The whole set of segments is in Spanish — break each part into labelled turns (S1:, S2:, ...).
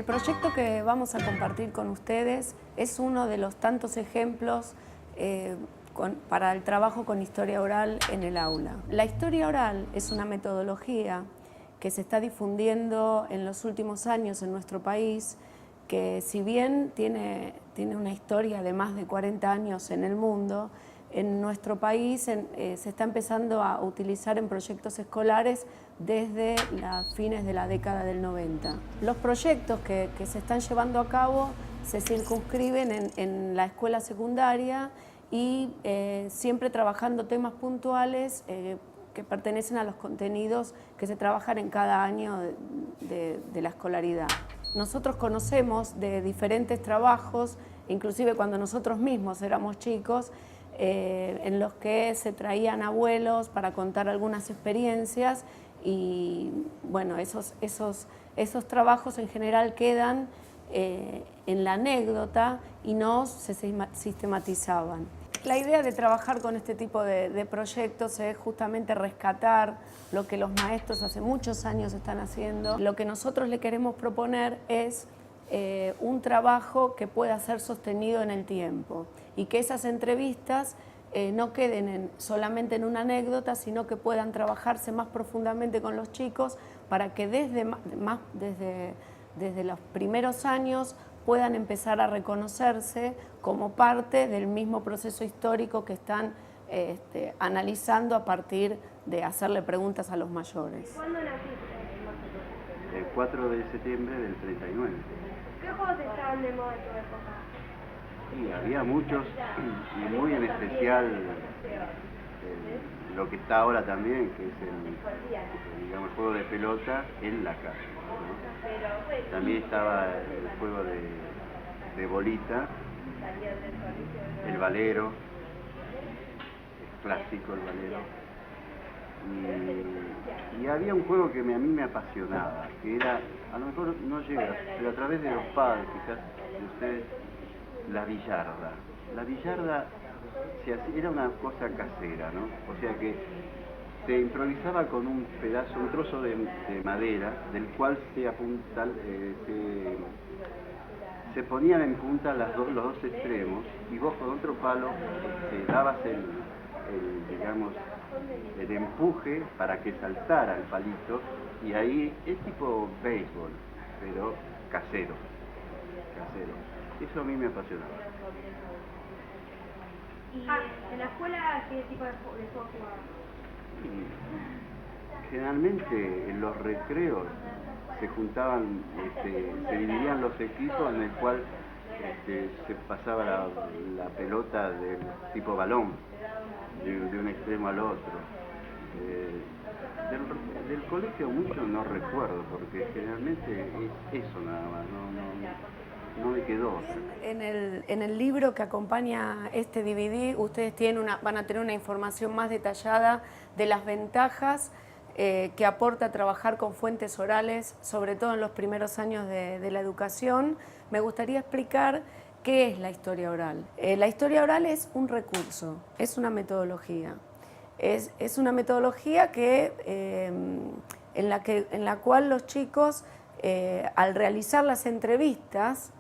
S1: proyecto que vamos a compartir con ustedes es uno de los tantos ejemplos para el trabajo con historia oral en el aula. La historia oral es una metodología que se está difundiendo en los últimos años en nuestro país, que si bien tiene una historia de más de 40 años en el mundo, en nuestro país se está empezando a utilizar en proyectos escolares desde los fines de la década del 90. Los proyectos que se están llevando a cabo se circunscriben en la escuela secundaria y siempre trabajando temas puntuales que pertenecen a los contenidos que se trabajan en cada año de la escolaridad. Nosotros conocemos de diferentes trabajos, inclusive cuando nosotros mismos éramos chicos, en los que se traían abuelos para contar algunas experiencias y bueno, esos trabajos en general quedan en la anécdota y no se sistematizaban. La idea de trabajar con este tipo de proyectos es justamente rescatar lo que los maestros hace muchos años están haciendo. Lo que nosotros le queremos proponer es un trabajo que pueda ser sostenido en el tiempo y que esas entrevistas no queden solamente en una anécdota, sino que puedan trabajarse más profundamente con los chicos para que desde los primeros años puedan empezar a reconocerse como parte del mismo proceso histórico que están analizando a partir de hacerle preguntas a los mayores.
S2: ¿Cuándo naciste?
S3: El 4 de septiembre del 39.
S2: ¿Qué juegos estaban de moda en tu época?
S3: Sí, había muchos, y muy en especial lo que está ahora también, que es el juego de pelota en la calle, ¿no? También estaba el juego de bolita, el valero, es clásico el valero. Y había un juego que a mí me apasionaba, que era, a lo mejor no llega, pero a través de los padres, quizás de ustedes, la billarda. La billarda era una cosa casera, ¿no? O sea que se improvisaba con un trozo de madera, del cual se ponían en punta los dos extremos, y vos con otro palo dabas el empuje para que saltara el palito, y ahí es tipo béisbol, pero casero. Eso a mí me apasionaba.
S2: ¿Y en la escuela qué tipo de juegos jugabas?
S3: Generalmente en los recreos se juntaban, se dividían los equipos en el cual se pasaba la pelota del tipo balón, de un extremo al otro. Del colegio mucho no recuerdo, porque generalmente es eso nada más, no me quedó.
S1: En el libro que acompaña este DVD, ustedes van a tener una información más detallada de las ventajas que aporta trabajar con fuentes orales, sobre todo en los primeros años de la educación. Me gustaría explicar qué es la historia oral. La historia oral es un recurso, es una metodología. Es una metodología en la cual los chicos, al realizar las entrevistas,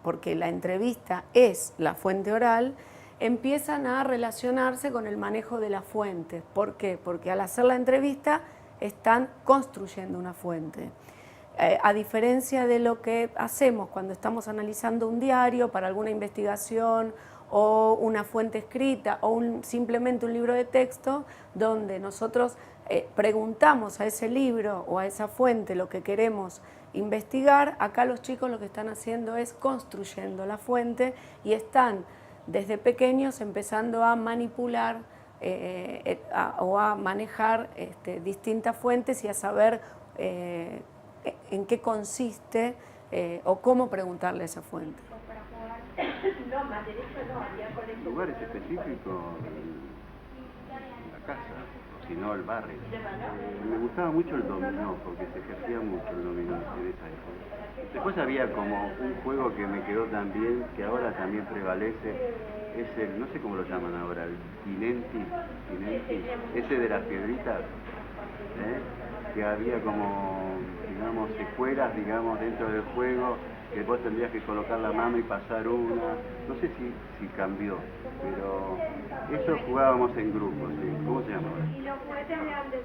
S1: porque la entrevista es la fuente oral, empiezan a relacionarse con el manejo de las fuentes. ¿Por qué? Porque al hacer la entrevista están construyendo una fuente. A diferencia de lo que hacemos cuando estamos analizando un diario para alguna investigación o una fuente escrita o simplemente un libro de texto, donde nosotros preguntamos a ese libro o a esa fuente lo que queremos investigar, acá los chicos lo que están haciendo es construyendo la fuente y están desde pequeños empezando a manipular o a manejar distintas fuentes y a saber en qué consiste o cómo preguntarle a esa fuente.
S3: Lugares específicos, la casa, si no el barrio. Me gustaba mucho el dominó, porque se ejercía mucho el dominó en esa época. Después había como un juego que me quedó también, que ahora también prevalece, es el, no sé cómo lo llaman ahora, el Tinenti, ese de las piedritas, que había como digamos, secuelas, digamos, dentro del juego, que vos tendrías que colocar la mano y pasar una. No sé si cambió, pero eso jugábamos en grupos, ¿sí? ¿Cómo se llama ahora?
S2: ¿Y los juguetes de antes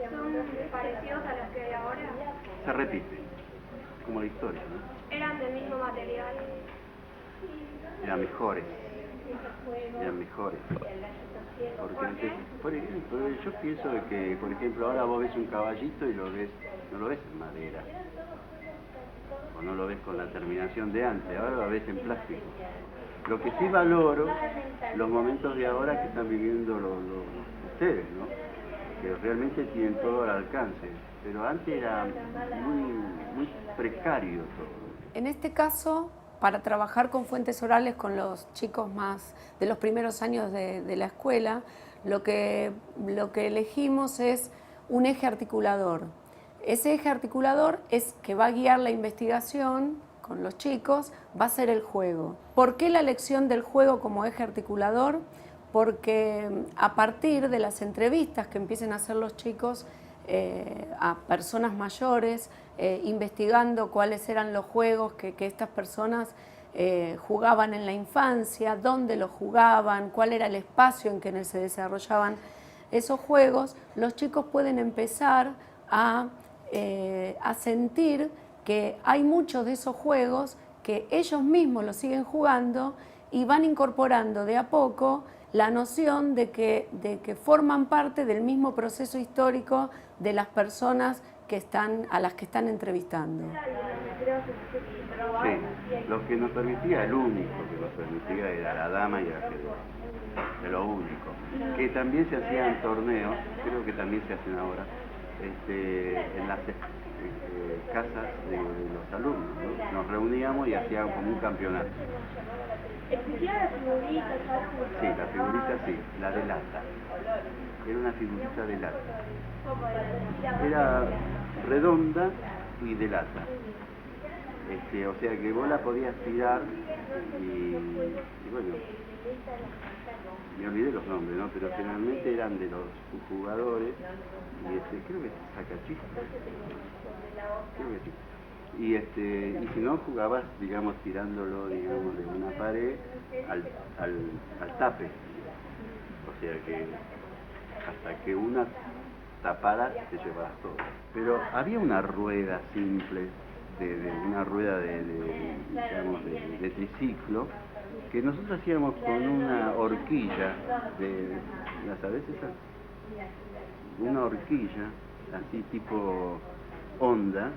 S2: son parecidos a los que hay ahora?
S3: Se repite, como la historia, ¿no?
S2: ¿Eran del mismo material?
S3: Eran mejores. Eran mejores. Porque antes, por ejemplo, yo pienso de que, por ejemplo, ahora vos ves un caballito y no lo ves en madera. O no lo ves con la terminación de antes, ahora lo ves en plástico. Lo que sí valoro, los momentos de ahora que están viviendo ustedes, ¿no? Que realmente tienen todo al alcance. Pero antes era muy precario todo.
S1: En este caso, para trabajar con fuentes orales con los chicos más de los primeros años de la escuela, lo que elegimos es un eje articulador. Ese eje articulador es que va a guiar la investigación con los chicos, va a ser el juego. ¿Por qué la elección del juego como eje articulador? Porque a partir de las entrevistas que empiecen a hacer los chicos a personas mayores, investigando cuáles eran los juegos que estas personas jugaban en la infancia, dónde los jugaban, cuál era el espacio en que se desarrollaban esos juegos, los chicos pueden empezar a sentir que hay muchos de esos juegos que ellos mismos los siguen jugando y van incorporando de a poco la noción de que forman parte del mismo proceso histórico de las personas a las que están entrevistando.
S3: Sí, lo que nos permitía, el único que nos permitía era la dama y el ajedrez, de lo único. Que también se hacían torneos, creo que también se hacen ahora, en las casas de los alumnos, ¿no? Nos reuníamos y hacíamos como un campeonato.
S2: ¿Existían las figuritas?
S3: Sí, la figurita sí, la de lata. Era una figurita de lata. Era redonda y de lata. O sea que vos la podías tirar y bueno, me olvidé los nombres, ¿no? Pero generalmente eran de los jugadores y creo que sacachispas. Creo que sí. Y si no, jugabas, digamos, tirándolo, digamos, de una pared al tape. O sea que hasta que una tapara te llevabas todo. Pero había una rueda simple, una rueda digamos, de triciclo, que nosotros hacíamos con una horquilla, ¿la sabés esa? Una horquilla, así tipo onda,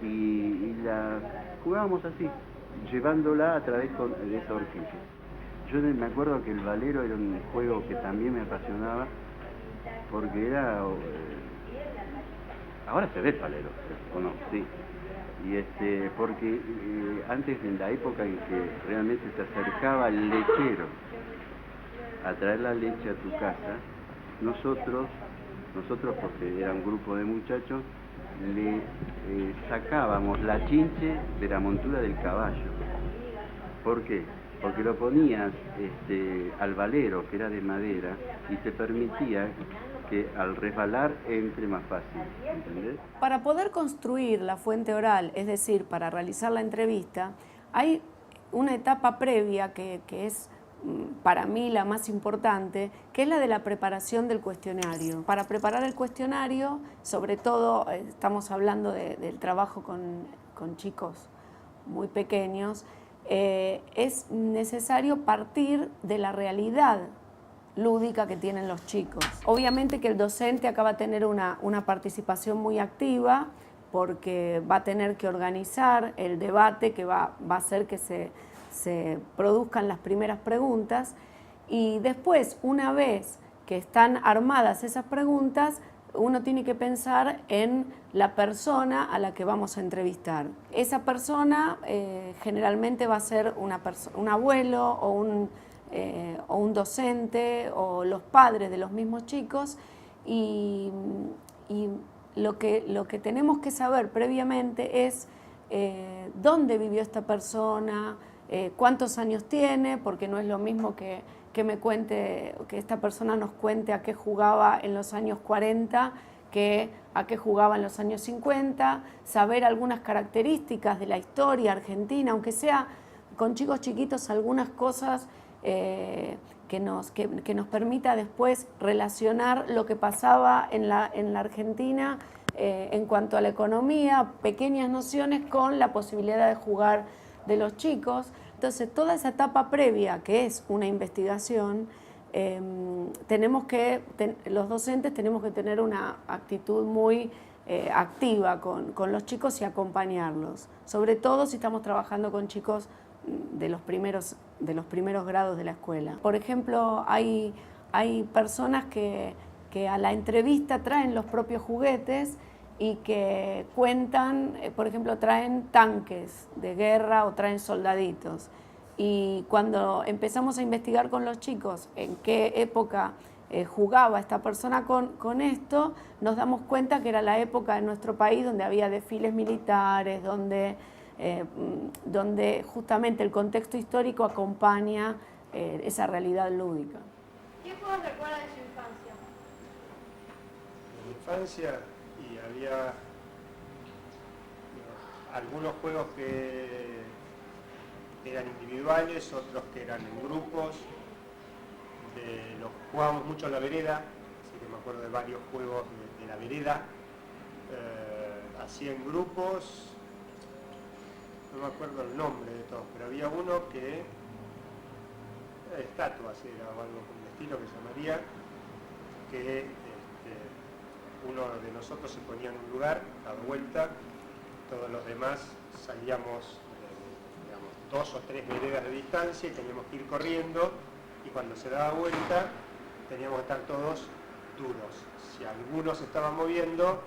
S3: y la jugábamos así, llevándola a través de esa horquilla. Yo me acuerdo que el valero era un juego que también me apasionaba, porque era... ahora se ve el valero, ¿o no? Sí. Y porque antes, en la época en que realmente se acercaba el lechero a traer la leche a tu casa, nosotros porque era un grupo de muchachos, le sacábamos la chinche de la montura del caballo. ¿Por qué? Porque lo ponías al valero, que era de madera, y te permitía que al resbalar entre más fácil, ¿entendés?
S1: Para poder construir la fuente oral, es decir, para realizar la entrevista, hay una etapa previa que es para mí la más importante, que es la de la preparación del cuestionario. Para preparar el cuestionario, sobre todo estamos hablando del trabajo con chicos muy pequeños, es necesario partir de la realidad lúdica que tienen los chicos. Obviamente que el docente acá va a tener una participación muy activa porque va a tener que organizar el debate que va a hacer que se produzcan las primeras preguntas y después, una vez que están armadas esas preguntas, uno tiene que pensar en la persona a la que vamos a entrevistar. Esa persona generalmente va a ser un abuelo o un docente o los padres de los mismos chicos y lo que tenemos que saber previamente es dónde vivió esta persona, cuántos años tiene, porque no es lo mismo que esta persona nos cuente a qué jugaba en los años 40 a qué jugaba en los años 50, saber algunas características de la historia argentina, aunque sea con chicos chiquitos algunas cosas que nos permita después relacionar lo que pasaba en la Argentina en cuanto a la economía, pequeñas nociones con la posibilidad de jugar de los chicos. Entonces, toda esa etapa previa, que es una investigación, los docentes tenemos que tener una actitud muy activa con los chicos y acompañarlos, sobre todo si estamos trabajando con chicos de los primeros grados de la escuela. Por ejemplo, hay personas que a la entrevista traen los propios juguetes y que cuentan, por ejemplo, traen tanques de guerra o traen soldaditos. Y cuando empezamos a investigar con los chicos en qué época jugaba esta persona con esto, nos damos cuenta que era la época en nuestro país donde había desfiles militares, donde justamente el contexto histórico acompaña esa realidad lúdica.
S2: ¿Qué juegos recuerda de su infancia?
S4: En mi infancia había algunos juegos que eran individuales, otros que eran en grupos. Los jugábamos mucho en la vereda, así que me acuerdo de varios juegos de la vereda. Así en grupos, no me acuerdo el nombre de todos, pero había uno que era de estatuas, era algo por el estilo que llamaría, que uno de nosotros se ponía en un lugar, daba vuelta, todos los demás salíamos, digamos, 2 o 3 veredas de distancia y teníamos que ir corriendo, y cuando se daba vuelta teníamos que estar todos duros. Si alguno se estaba moviendo,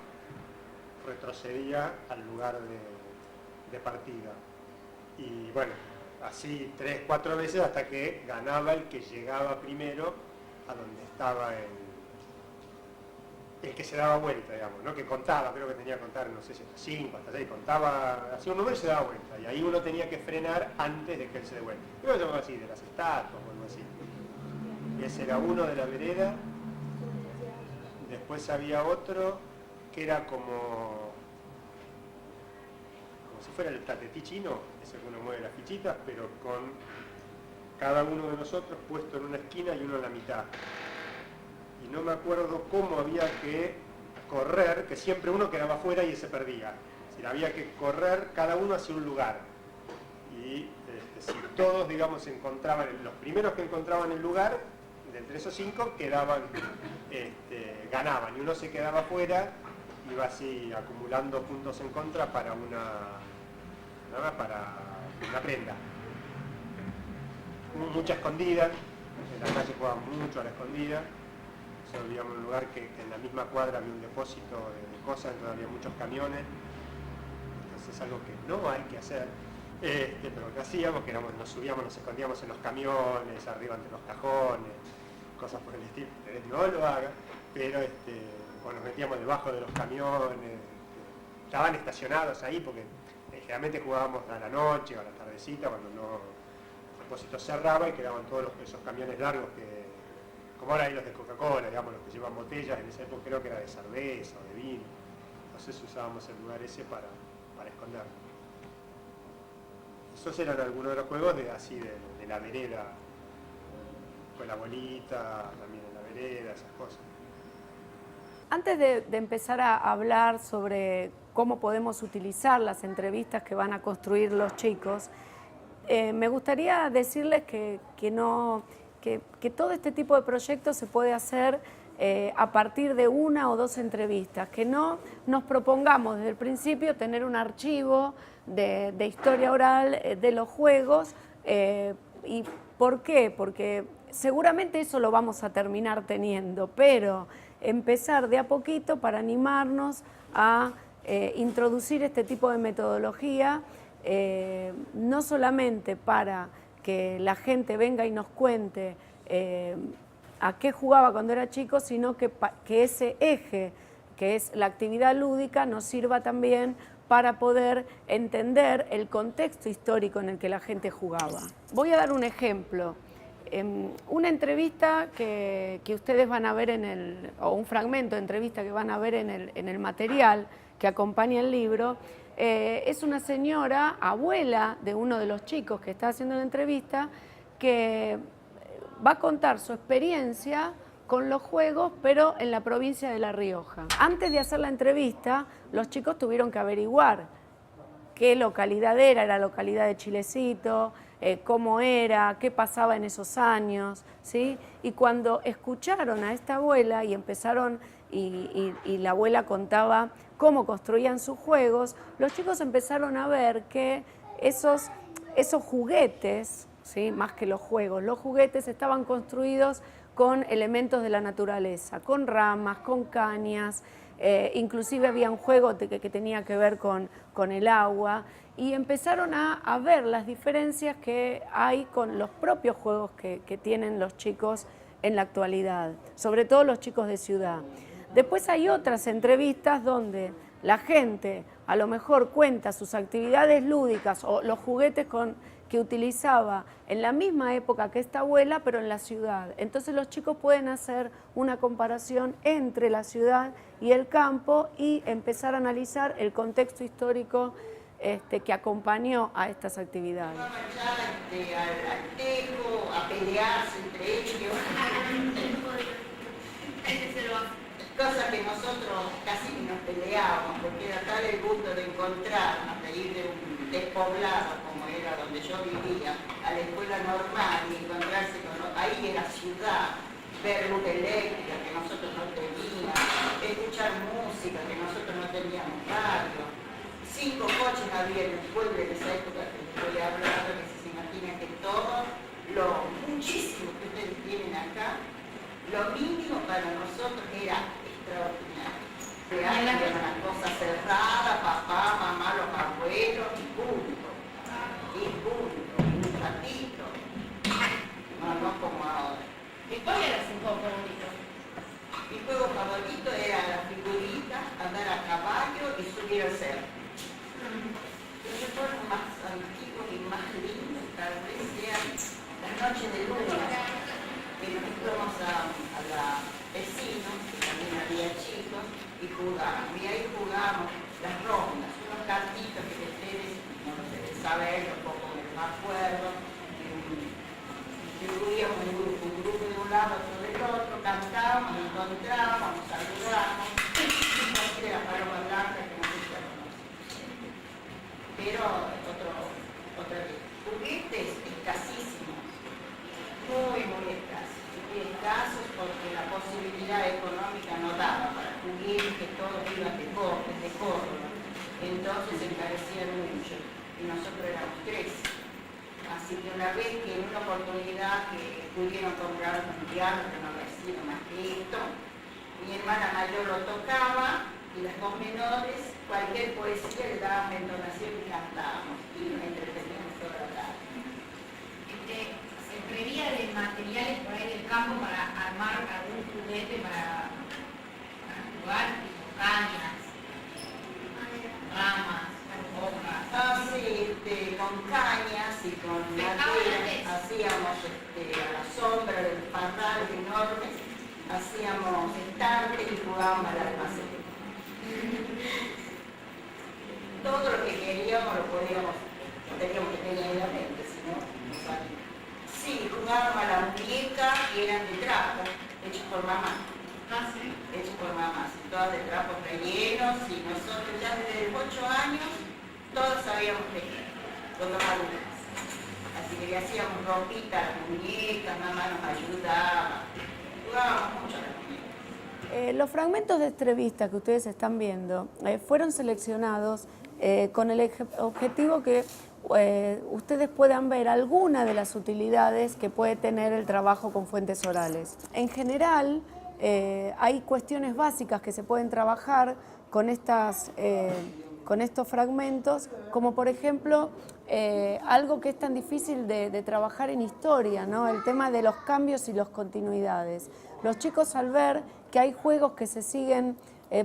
S4: retrocedía al lugar de partida. Y bueno, así 3, 4 veces hasta que ganaba el que llegaba primero a donde estaba el que se daba vuelta, digamos, ¿no? Que contaba, creo que tenía que contar, no sé si hasta 5, hasta 6, contaba, hacía un número y se daba vuelta, y ahí uno tenía que frenar antes de que él se dé vuelta. Creo que algo así, de las estatuas o algo así. Y ese era uno de la vereda. Después había otro que era como si fuera el tatetí chino, ese que uno mueve las fichitas, pero con cada uno de nosotros puesto en una esquina y uno en la mitad. Y no me acuerdo cómo había que correr, que siempre uno quedaba afuera y ese perdía. Es decir, había que correr cada uno hacia un lugar. Y si todos, digamos, encontraban, los primeros que encontraban el lugar, de entre esos 5, quedaban, ganaban. Y uno se quedaba afuera, iba así acumulando puntos en contra para una prenda. Mucha escondida, en la calle jugaban mucho a la escondida. Vivíamos en un lugar que en la misma cuadra había un depósito de cosas, entonces había muchos camiones, entonces es algo que no hay que hacer, pero que hacíamos, que nos subíamos, nos escondíamos en los camiones, arriba entre los cajones, cosas por el estilo. No lo haga, pero o nos metíamos debajo de los camiones, estaban estacionados ahí porque generalmente jugábamos a la noche o a la tardecita cuando el depósito cerraba y quedaban todos esos camiones largos que, como ahora hay los de Coca-Cola, digamos, los que llevan botellas, en esa época creo que era de cerveza o de vino, entonces usábamos el lugar ese para esconder. Esos eran algunos de los juegos de la vereda, con la bolita, también en la vereda, esas cosas.
S1: Antes de empezar a hablar sobre cómo podemos utilizar las entrevistas que van a construir los chicos, me gustaría decirles que todo este tipo de proyectos se puede hacer a partir de 1 o 2 entrevistas, que no nos propongamos desde el principio tener un archivo de historia oral de los juegos. ¿Y por qué? Porque seguramente eso lo vamos a terminar teniendo, pero empezar de a poquito para animarnos a introducir este tipo de metodología, no solamente para que la gente venga y nos cuente a qué jugaba cuando era chico, sino que ese eje, que es la actividad lúdica, nos sirva también para poder entender el contexto histórico en el que la gente jugaba. Voy a dar un ejemplo. una entrevista que ustedes van a ver o un fragmento de entrevista que van a ver en el material que acompaña el libro, es una señora, abuela de uno de los chicos que está haciendo la entrevista, que va a contar su experiencia con los juegos, pero en la provincia de La Rioja. Antes de hacer la entrevista, los chicos tuvieron que averiguar qué localidad era la localidad de Chilecito, cómo era, qué pasaba en esos años, ¿sí? Y cuando escucharon a esta abuela y empezaron, y la abuela contaba cómo construían sus juegos, los chicos empezaron a ver que esos juguetes, ¿sí? Más que los juguetes estaban construidos con elementos de la naturaleza, con ramas, con cañas, inclusive había un juego que tenía que ver con el agua, y empezaron a ver las diferencias que hay con los propios juegos que tienen los chicos en la actualidad, sobre todo los chicos de ciudad. Después hay otras entrevistas donde la gente a lo mejor cuenta sus actividades lúdicas o los juguetes que utilizaba en la misma época que esta abuela, pero en la ciudad. Entonces los chicos pueden hacer una comparación entre la ciudad y el campo y empezar a analizar el contexto histórico que acompañó a estas actividades.
S5: Al tejo, a pelearse entre ellos. Cosas que nosotros casi nos peleábamos, porque era tal el gusto de encontrarnos, de ir de un despoblado como era donde yo vivía, a la escuela normal y encontrarse con... Ahí era ciudad, ver luz eléctrica que nosotros no teníamos, escuchar música que nosotros no teníamos radio. 5 coches había en el pueblo en esa época que estoy hablando, que se imagina que todo lo muchísimo que ustedes tienen acá, lo mínimo para nosotros era extraordinario. Era una cosa cerrada, papá, mamá, los abuelos y punto. Y punto, un ratito. No como ahora.
S2: ¿Y cuál era su juego favorito?
S5: Mi juego favorito era la figurita, andar a caballo y subir al cerro. Los recuerdos más antiguos y más lindos tal vez sean las noches de luna, que nos íbamos a la vecinos, que también había chicos, y jugábamos. Y ahí jugábamos las rondas, unos cartitos que ustedes no lo deben saber, tampoco me lo acuerdo. Distribuíamos un grupo de un lado, otro del otro, cantábamos, nos encontrábamos, saludábamos, y de la paloma blanca que nos gusta conocer. Pero otra vez, juguetes escasísimos, muy escasos. Y escasos porque la posibilidad económica no daba para juguetes que todos iban de Córdoba. Entonces se encarecían mucho y nosotros éramos 3. Así que una vez que en una oportunidad que pudieron comprar un piano, que no había sido más que esto, mi hermana mayor lo tocaba y las 2 menores, cualquier poesía le dábamos entonación y cantábamos y nos entreteníamos toda la tarde.
S2: ¿Se prevía de materiales por ahí del campo para armar algún juguete para jugar, tipo cañas, ramas, hojas?
S5: Sí, con cañas y con madera hacíamos a la sombra del parral enorme, hacíamos estantes y jugábamos al almacén. Todo lo que queríamos lo podíamos, teníamos que tener en la mente, si no, no sabíamos. Sí, jugábamos a la muñeca y eran de trapo, hechos por mamá.
S2: Ah, sí.
S5: Hechos por mamá, todas de trapos rellenos, y nosotros ya desde los 8 años todos sabíamos tejer, con los alumnos. Así que le hacíamos ropita a las muñecas, mamá nos ayudaba, jugábamos mucho a las muñecas.
S1: Los fragmentos de entrevista que ustedes están viendo fueron seleccionados con el objetivo que ustedes puedan ver alguna de las utilidades que puede tener el trabajo con fuentes orales. En general, hay cuestiones básicas que se pueden trabajar con estos fragmentos, como por ejemplo, algo que es tan difícil de trabajar en historia, ¿no? El tema de los cambios y las continuidades. Los chicos, al ver que hay juegos que se siguen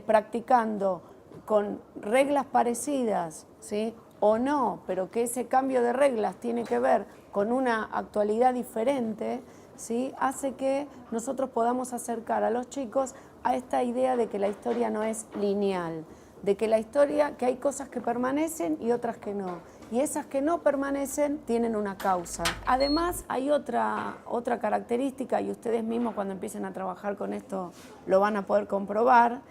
S1: practicando con reglas parecidas, ¿sí? o no, pero que ese cambio de reglas tiene que ver con una actualidad diferente, ¿sí? Hace que nosotros podamos acercar a los chicos a esta idea de que la historia no es lineal, de que la historia, que hay cosas que permanecen y otras que no. Y esas que no permanecen tienen una causa. Además, hay otra característica, y ustedes mismos cuando empiecen a trabajar con esto lo van a poder comprobar,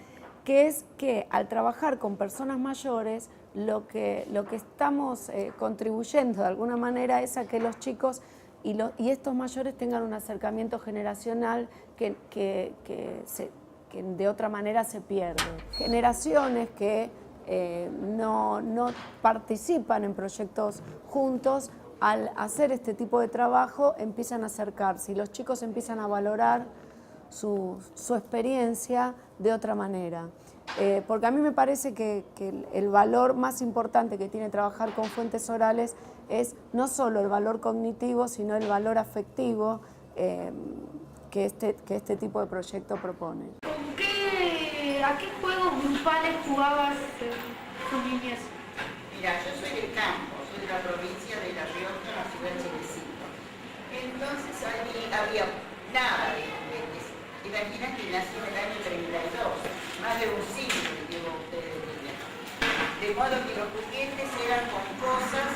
S1: que es que al trabajar con personas mayores, lo que estamos contribuyendo de alguna manera es a que los chicos y estos mayores tengan un acercamiento generacional que de otra manera se pierde. Generaciones que no participan en proyectos juntos, al hacer este tipo de trabajo empiezan a acercarse y los chicos empiezan a valorar su experiencia de otra manera. Porque a mí me parece que el valor más importante que tiene trabajar con fuentes orales es no solo el valor cognitivo, sino el valor afectivo que este tipo de proyecto propone.
S6: ¿A qué juegos grupales jugabas en tu niñez?
S5: Mira, yo soy del campo, soy de la provincia de La Rioja, la ciudad de Chilecito. Entonces allí había nada de juguetes. Imagina que nací en el año 32, más de un siglo que llevo ustedes de vida. De modo que los juguetes eran con cosas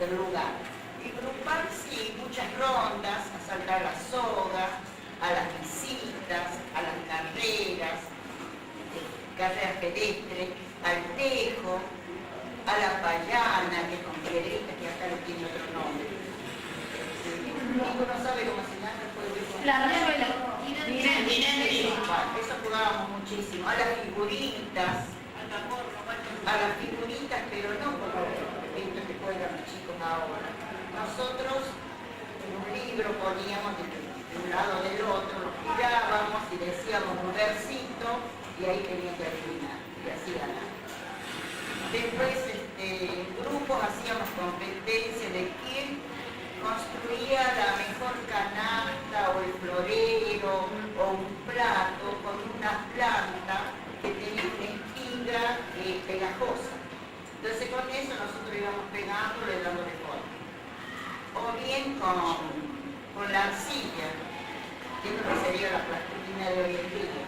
S5: del lugar. Y grupal sí, muchas rondas, a saltar la soga, a las visitas, a las carreras pedestres, al tejo, a la payana, que es con piedritas, que acá le tiene otro nombre. Nico no sabe cómo se llama el juego.
S6: La rayuela.
S5: Eso jugábamos muchísimo. A las figuritas, pero no como esto que juegan los chicos ahora. Nosotros en un libro poníamos de un lado del otro, lo girábamos y decíamos un versito y ahí tenía que adivinar, y así ganaba. Después, en grupos hacíamos competencia de quién construía la mejor canasta o el florero o un plato con una planta que tenía una espiga pegajosa. Entonces con eso nosotros íbamos pegándole, dándole forma. O bien con la arcilla, que es lo que sería la plastilina de hoy en día.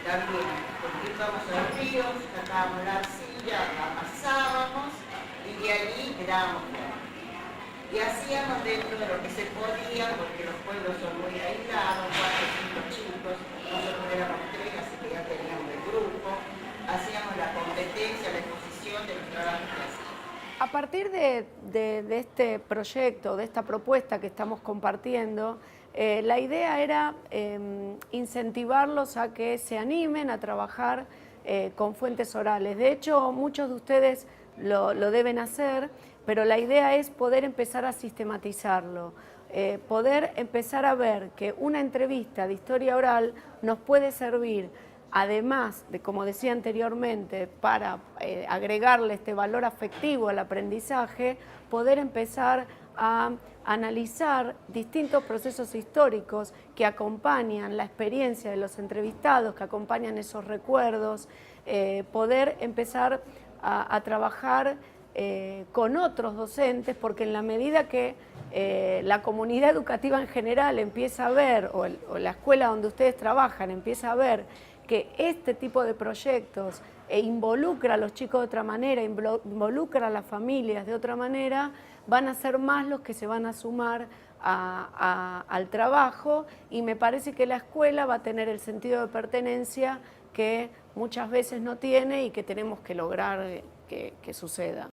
S5: También, porque íbamos a los ríos, sacábamos la arcilla, amasábamos y de allí dábamos forma. Y hacíamos dentro de lo que se podía, porque los pueblos son muy aislados, 4 o 5 chicos, nosotros éramos 3, así que ya teníamos el grupo, hacíamos la competencia, la exposición de los trabajos que hacíamos.
S1: A partir de este proyecto, de esta propuesta que estamos compartiendo, la idea era incentivarlos a que se animen a trabajar con fuentes orales. De hecho, muchos de ustedes lo deben hacer, pero la idea es poder empezar a sistematizarlo, poder empezar a ver que una entrevista de historia oral nos puede servir, además de, como decía anteriormente, para agregarle este valor afectivo al aprendizaje, poder empezar a analizar distintos procesos históricos que acompañan la experiencia de los entrevistados, que acompañan esos recuerdos, poder empezar a trabajar con otros docentes, porque en la medida que la comunidad educativa en general empieza a ver, o la escuela donde ustedes trabajan empieza a ver que este tipo de proyectos involucra a los chicos de otra manera, involucra a las familias de otra manera, van a ser más los que se van a sumar al trabajo, y me parece que la escuela va a tener el sentido de pertenencia que muchas veces no tiene y que tenemos que lograr que suceda.